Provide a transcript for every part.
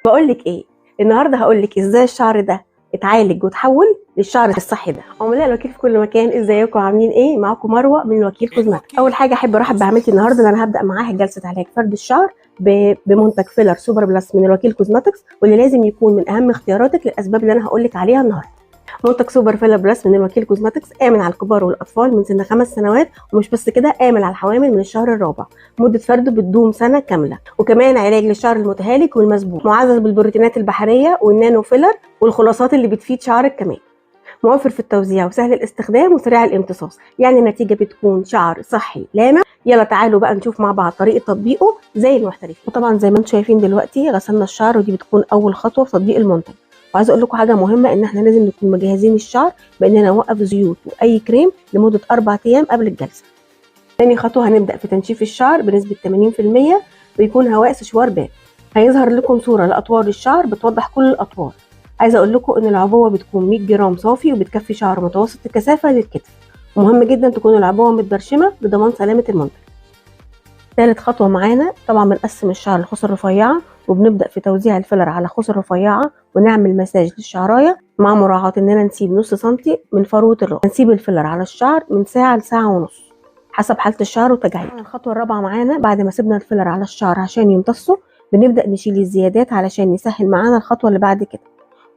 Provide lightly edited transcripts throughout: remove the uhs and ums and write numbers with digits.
بقول لك ايه، النهارده هقول لك ازاي الشعر ده اتعالج وتحول للشعر الصحي ده. عملاء الوكيل في كل مكان، ازيكم عاملين ايه؟ معاكم مروه من الوكيل كوزماتيك. اول حاجه احب ارحب بعملتي النهارده اللي انا هبدا معاها جلسه علاج فرد الشعر بمنتج فيلر سوبر بلس من الوكيل كوزماتكس، واللي لازم يكون من اهم اختياراتك للاسباب اللي انا هقول لك عليها النهارده. منتج سوبر فيلر بلس من الوكيل كوزماتكس آمن على الكبار والأطفال من سن 5 سنوات، ومش بس كده آمن على الحوامل من الشهر الرابع. مدة فرده بتدوم سنة كاملة، وكمان علاج للشعر المتهالك والمسبوق، معزز بالبروتينات البحرية والنانو فيلر والخلاصات اللي بتفيد شعرك كمان. موفر في التوزيع وسهل الاستخدام وسريع الامتصاص، يعني النتيجة بتكون شعر صحي لامع. يلا تعالوا بقى نشوف مع بعض طريقة تطبيقه زي المحترفين. وطبعا زي ما انتم شايفين دلوقتي غسلنا الشعر، ودي بتكون أول خطوة في تطبيق المنتج. وعايزه اقول لكم حاجه مهمه، ان احنا لازم نكون مجهزين الشعر باننا نوقف زيوت واي كريم لمده 4 ايام قبل الجلسه. تاني خطوه هنبدا في تنشيف الشعر بنسبه 80%، ويكون هواء سشوار بارد. هيظهر لكم صوره لاطوار الشعر بتوضح كل الاطوار. عايزه اقول لكم ان العبوه بتكون 100 جرام صافي، وبتكفي شعر متوسط الكثافه للكتف. ومهم جدا تكون العبوه متبرشمه لضمان سلامه المنتج. ثالث خطوه معانا طبعا بنقسم الشعر لخصر رفيعه، وبنبدا في توزيع الفيلر على خصر رفيعه، ونعمل مساج للشعرايه مع مراعاه اننا نسيب نص سنتي من فروه الراس. هنسيب الفيلر على الشعر من ساعه لساعه ونص حسب حاله الشعر وتجاعيده. الخطوه الرابعه معانا بعد ما سيبنا الفيلر على الشعر عشان يمتصوا، بنبدا نشيل الزيادات علشان يسهل معانا الخطوه اللي بعد كده،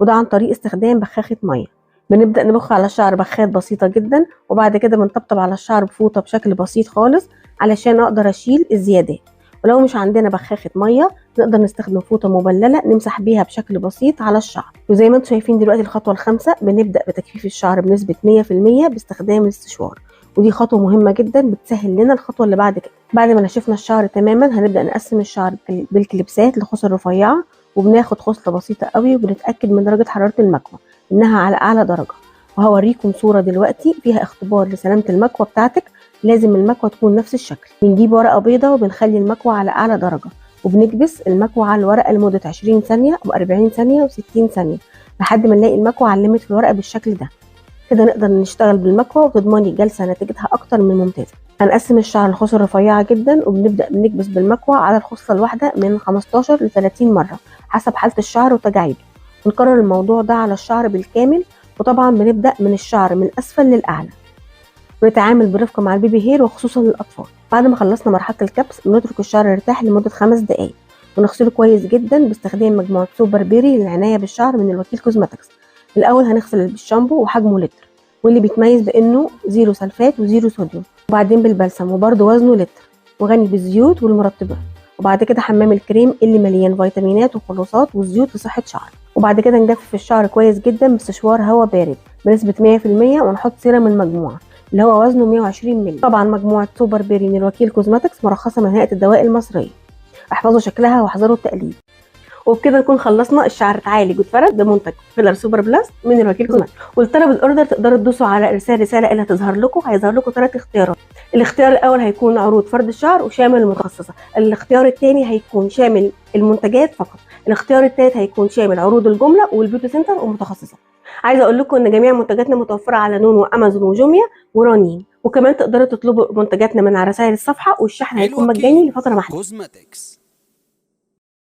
وده عن طريق استخدام بخاخه ميه. بنبدا نبخ على الشعر بخات بسيطه جدا، وبعد كده بنطبطب على الشعر بفوطه بشكل بسيط خالص علشان اقدر اشيل الزيادات. ولو مش عندنا بخاخه ميه نقدر نستخدم فوطه مبلله نمسح بيها بشكل بسيط على الشعر. وزي ما انتم شايفين دلوقتي الخطوه الخامسه بنبدا بتجفيف الشعر بنسبه 100% باستخدام الاستشوار، ودي خطوه مهمه جدا بتسهل لنا الخطوه اللي بعد كده. بعد ما نشفنا الشعر تماما هنبدا نقسم الشعر بالكليبسات لخصر رفيعه، وبناخد خصله بسيطه قوي، وبنتاكد من درجه حراره المكوى انها على اعلى درجه. وهوريكم صوره دلوقتي فيها اختبار لسلامه المكوى بتاعتك. لازم المكوى تكون نفس الشكل. بنجيب ورقه بيضه وبنخلي المكوى على اعلى درجه، وبنكبس المكوى على الورقه لمده 20 ثانيه و40 ثانيه و60 ثانيه لحد ما نلاقي المكوى علمت في الورقه بالشكل ده. كده نقدر نشتغل بالمكوى وتضمني الجلسه نتيجتها اكتر من ممتازه. هنقسم الشعر لخصر رفيعه جدا، وبنبدا بنكبس بالمكوى على الخصله الواحده من 15 ل 30 مره حسب حاله الشعر وتجاعيده. ونكرر الموضوع ده على الشعر بالكامل، وطبعا بنبدا من الشعر من اسفل للاعلى، ونتعامل برفق مع البيبي هير وخصوصا للاطفال. بعد ما خلصنا مرحله الكبس بنترك الشعر يرتاح لمده 5 دقائق، ونغسله كويس جدا باستخدام مجموعه سوبر بيري للعنايه بالشعر من الوكيل كوزماتكس. الاول هنغسل بالشامبو وحجمه لتر، واللي بيتميز بانه زيرو سلفات وزيرو صوديوم، وبعدين بالبلسم وبرده وزنه لتر وغني بالزيوت والمرطبات. وبعد كده حمام الكريم اللي مليان فيتامينات وخلاصات والزيوت لصحه شعرك. وبعد كده نجفف الشعر كويس جدا باستشوار هواء بارد بنسبه 100%، ونحط سيرم المجموعه اللي هو وزنه 120 مللي. طبعا مجموعه سوبر بيري من الوكيل كوزماتكس مرخصه من هيئه الدواء المصريه. احفظوا شكلها واحذروا التقليد. وبكده نكون خلصنا الشعر اتعالج واتفرد بمنتج فيلر سوبر بلس من الوكيل كوزماتكس. ولطلب الاوردر تقدروا تدوسوا على ارسال رساله اللي هتظهر لكم. هيظهر لكم 3 اختيارات. الاختيار الاول هيكون عروض فرد الشعر وشامل المتخصصه. الاختيار الثاني هيكون شامل المنتجات فقط. الاختيار الثالث هيكون شامل عروض الجمله والبيوتي سنتر والمتخصصه. عايزه اقول لكم ان جميع منتجاتنا متوفره على نون وامازون وجوميا ورنين، وكمان تقدروا تطلبوا منتجاتنا من على رسائل الصفحه، والشحن هيكون مجاني لفتره محدوده.